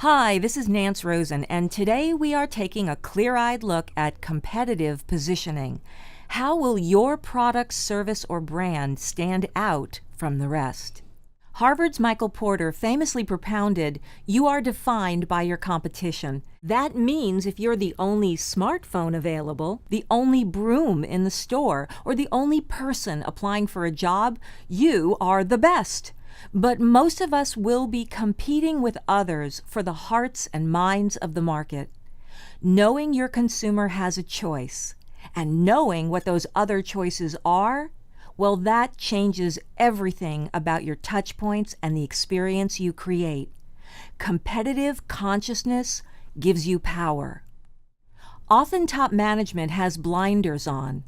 Hi, this is Nance Rosen, and today we are taking a clear-eyed look at competitive positioning. How will your product, service, or brand stand out from the rest? Harvard's Michael Porter famously propounded, "You are defined by your competition." That means if you're the only smartphone available, the only broom in the store, or the only person applying for a job, you are the best. But most of us will be competing with others for the hearts and minds of the market. Knowing your consumer has a choice, and knowing what those other choices are, well, that changes everything about your touch points and the experience you create. Competitive consciousness gives you power. Often top management has blinders on.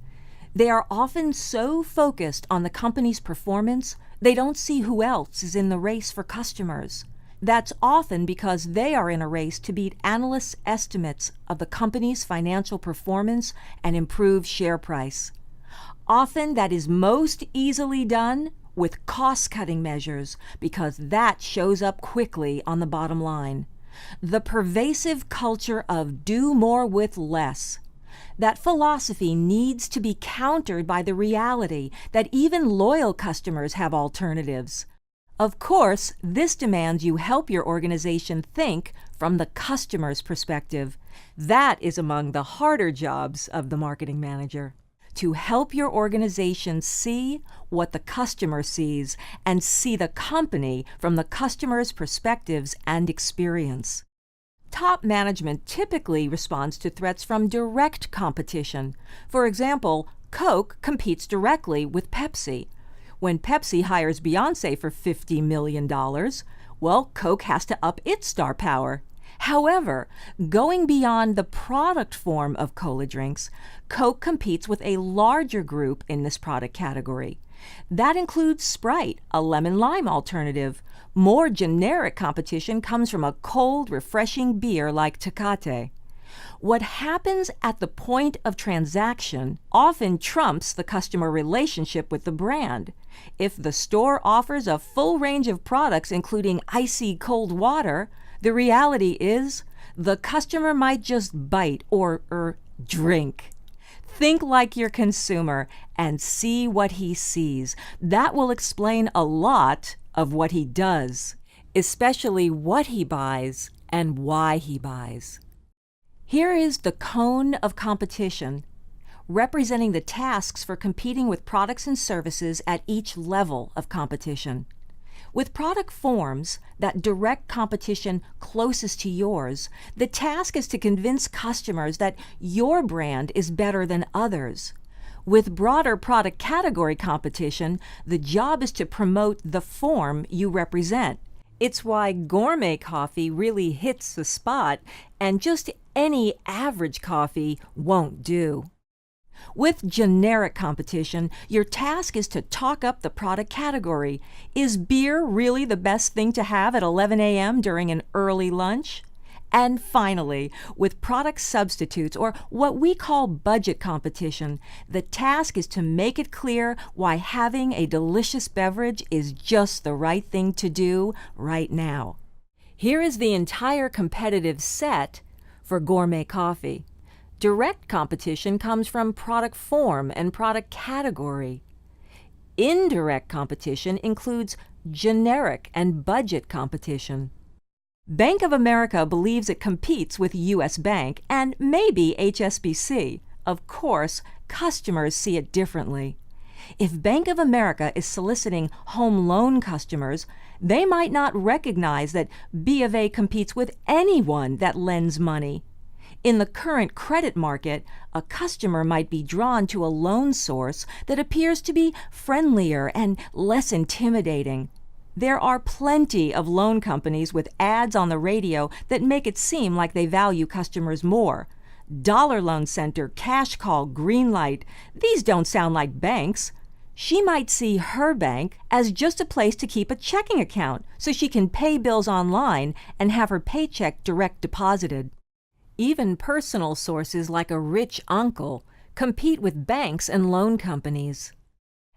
They are often so focused on the company's performance, they don't see who else is in the race for customers. That's often because they are in a race to beat analysts' estimates of the company's financial performance and improve share price. Often that is most easily done with cost-cutting measures because that shows up quickly on the bottom line. The pervasive culture of do more with less. That philosophy needs to be countered by the reality that even loyal customers have alternatives. Of course, this demands you help your organization think from the customer's perspective. That is among the harder jobs of the marketing manager. To help your organization see what the customer sees and see the company from the customer's perspectives and experience. Top management typically responds to threats from direct competition. For example, Coke competes directly with Pepsi. When Pepsi hires Beyoncé for $50 million, well, Coke has to up its star power. However, going beyond the product form of cola drinks, Coke competes with a larger group in this product category. That includes Sprite, a lemon-lime alternative. More generic competition comes from a cold, refreshing beer like Tecate. What happens at the point of transaction often trumps the customer relationship with the brand. If the store offers a full range of products including icy cold water, the reality is the customer might just bite or drink. Think like your consumer and see what he sees. That will explain a lot of what he does, especially what he buys and why he buys. Here is the cone of competition, representing the tasks for competing with products and services at each level of competition. With product forms, that direct competition closest to yours, the task is to convince customers that your brand is better than others. With broader product category competition, the job is to promote the form you represent. It's why gourmet coffee really hits the spot, and just any average coffee won't do. With generic competition, your task is to talk up the product category. Is beer really the best thing to have at 11 a.m. during an early lunch? And finally, with product substitutes, or what we call budget competition, the task is to make it clear why having a delicious beverage is just the right thing to do right now. Here is the entire competitive set for gourmet coffee. Direct competition comes from product form and product category. Indirect competition includes generic and budget competition. Bank of America believes it competes with U.S. Bank and maybe HSBC. Of course, customers see it differently. If Bank of America is soliciting home loan customers, they might not recognize that B of A competes with anyone that lends money. In the current credit market, a customer might be drawn to a loan source that appears to be friendlier and less intimidating. There are plenty of loan companies with ads on the radio that make it seem like they value customers more. Dollar Loan Center, Cash Call, Greenlight, these don't sound like banks. She might see her bank as just a place to keep a checking account so she can pay bills online and have her paycheck direct deposited. Even personal sources like a rich uncle compete with banks and loan companies.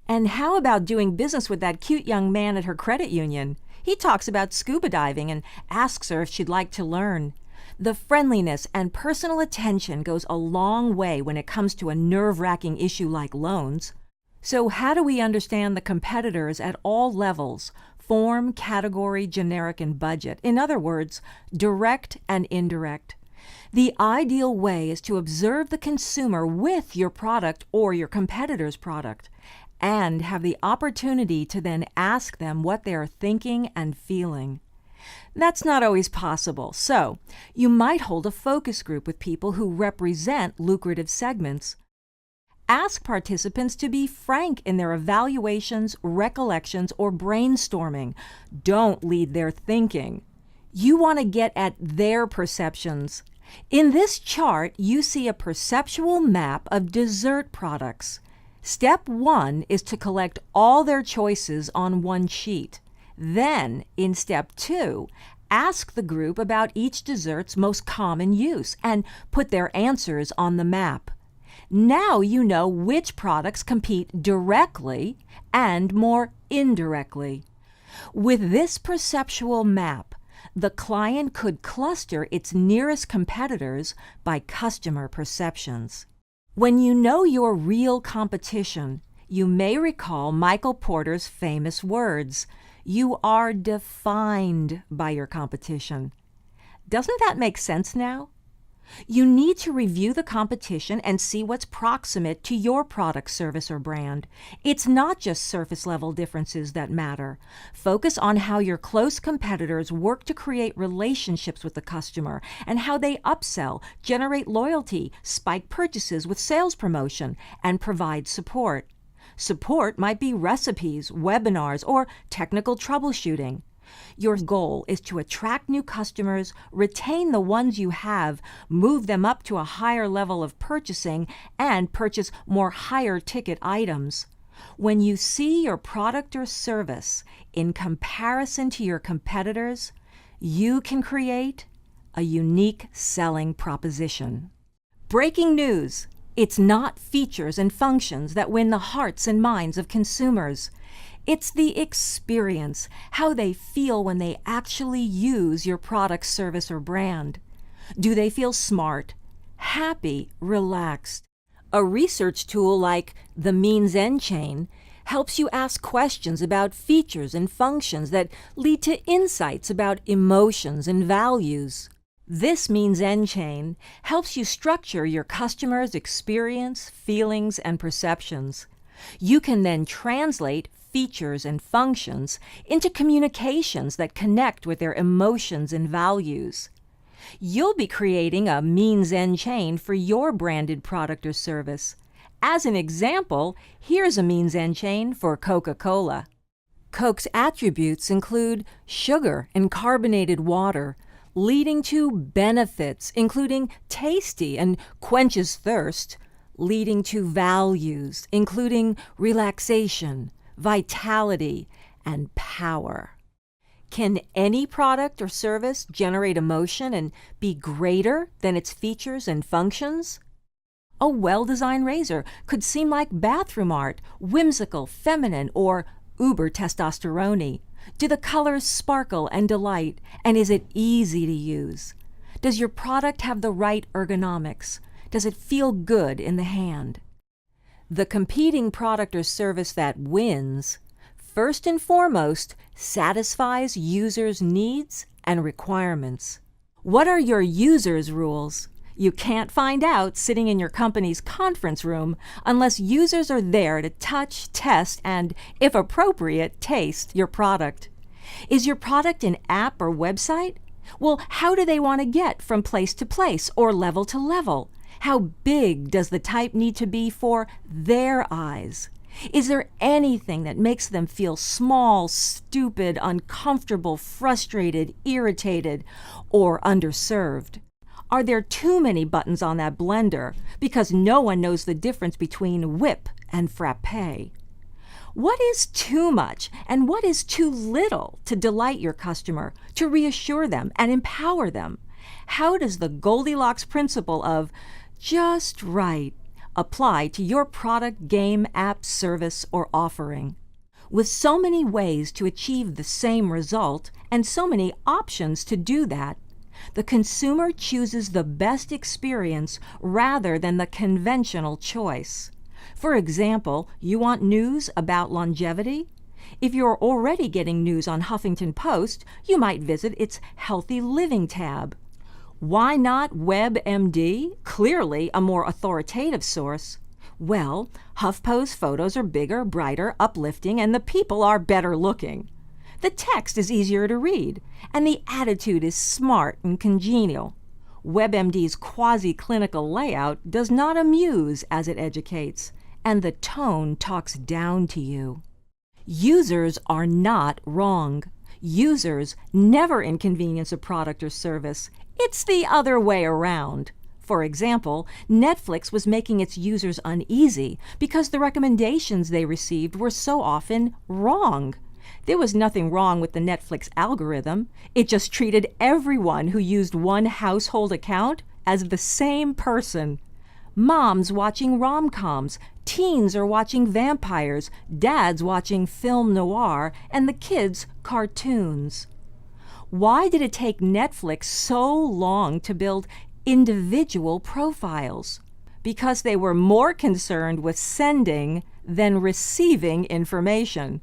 And how about doing business with that cute young man at her credit union? He talks about scuba diving and asks her if she'd like to learn. The friendliness and personal attention goes a long way when it comes to a nerve-wracking issue like loans. So how do we understand the competitors at all levels? Form, category, generic, and budget. In other words, direct and indirect. The ideal way is to observe the consumer with your product or your competitor's product and have the opportunity to then ask them what they are thinking and feeling. That's not always possible, so you might hold a focus group with people who represent lucrative segments. Ask participants to be frank in their evaluations, recollections, or brainstorming. Don't lead their thinking. You want to get at their perceptions. In this chart, you see a perceptual map of dessert products. Step 1 is to collect all their choices on one sheet. Then, in step 2, ask the group about each dessert's most common use and put their answers on the map. Now you know which products compete directly and more indirectly. With this perceptual map, the client could cluster its nearest competitors by customer perceptions. When you know your real competition, you may recall Michael Porter's famous words, "You are defined by your competition." Doesn't that make sense now? You need to review the competition and see what's proximate to your product, service, or brand. It's not just surface-level differences that matter. Focus on how your close competitors work to create relationships with the customer and how they upsell, generate loyalty, spike purchases with sales promotion, and provide support. Support might be recipes, webinars, or technical troubleshooting. Your goal is to attract new customers, retain the ones you have, move them up to a higher level of purchasing, and purchase more higher ticket items. When you see your product or service in comparison to your competitors, you can create a unique selling proposition. Breaking news! It's not features and functions that win the hearts and minds of consumers. It's the experience, how they feel when they actually use your product, service, or brand. Do they feel smart, happy, relaxed? A research tool like the Means-End Chain helps you ask questions about features and functions that lead to insights about emotions and values. This Means-End Chain helps you structure your customer's experience, feelings, and perceptions. You can then translate features and functions into communications that connect with their emotions and values. You'll be creating a Means-End Chain for your branded product or service. As an example, here's a Means-End Chain for Coca-Cola. Coke's attributes include sugar and carbonated water, leading to benefits including tasty and quenches thirst, leading to values including relaxation, vitality, and power. Can any product or service generate emotion and be greater than its features and functions? A well-designed razor could seem like bathroom art, whimsical, feminine, or uber testosterone. Do the colors sparkle and delight, and is it easy to use? Does your product have the right ergonomics? Does it feel good in the hand? The competing product or service that wins, first and foremost, satisfies users' needs and requirements. What are your users' rules? You can't find out sitting in your company's conference room unless users are there to touch, test, and, if appropriate, taste your product. Is your product an app or website? Well, how do they want to get from place to place or level to level? How big does the type need to be for their eyes? Is there anything that makes them feel small, stupid, uncomfortable, frustrated, irritated, or underserved? Are there too many buttons on that blender because no one knows the difference between whip and frappe? What is too much and what is too little to delight your customer, to reassure them and empower them? How does the Goldilocks principle of just right apply to your product, game, app, service, or offering? With so many ways to achieve the same result and so many options to do that, the consumer chooses the best experience rather than the conventional choice. For example, you want news about longevity? If you're already getting news on Huffington Post, you might visit its Healthy Living tab. Why not WebMD? Clearly a more authoritative source. Well, HuffPo's photos are bigger, brighter, uplifting, and the people are better looking. The text is easier to read, and the attitude is smart and congenial. WebMD's quasi-clinical layout does not amuse as it educates, and the tone talks down to you. Users are not wrong. Users never inconvenience a product or service. It's the other way around. For example, Netflix was making its users uneasy because the recommendations they received were so often wrong. There was nothing wrong with the Netflix algorithm. It just treated everyone who used one household account as the same person. Moms watching rom-coms, teens are watching vampires, dads watching film noir, and the kids cartoons. Why did it take Netflix so long to build individual profiles? Because they were more concerned with sending than receiving information.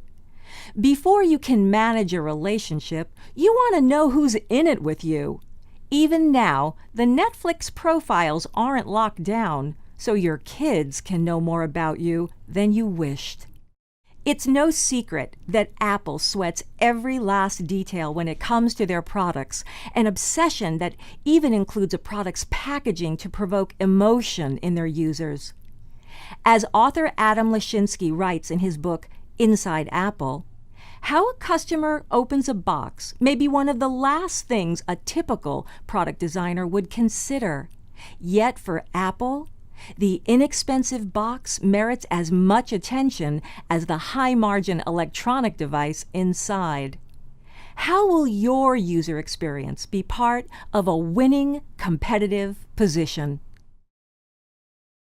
Before you can manage a relationship, you want to know who's in it with you. Even now, the Netflix profiles aren't locked down, so your kids can know more about you than you wished. It's no secret that Apple sweats every last detail when it comes to their products, an obsession that even includes a product's packaging to provoke emotion in their users. As author Adam Lashinsky writes in his book, Inside Apple, how a customer opens a box may be one of the last things a typical product designer would consider. Yet for Apple, the inexpensive box merits as much attention as the high-margin electronic device inside. How will your user experience be part of a winning competitive position?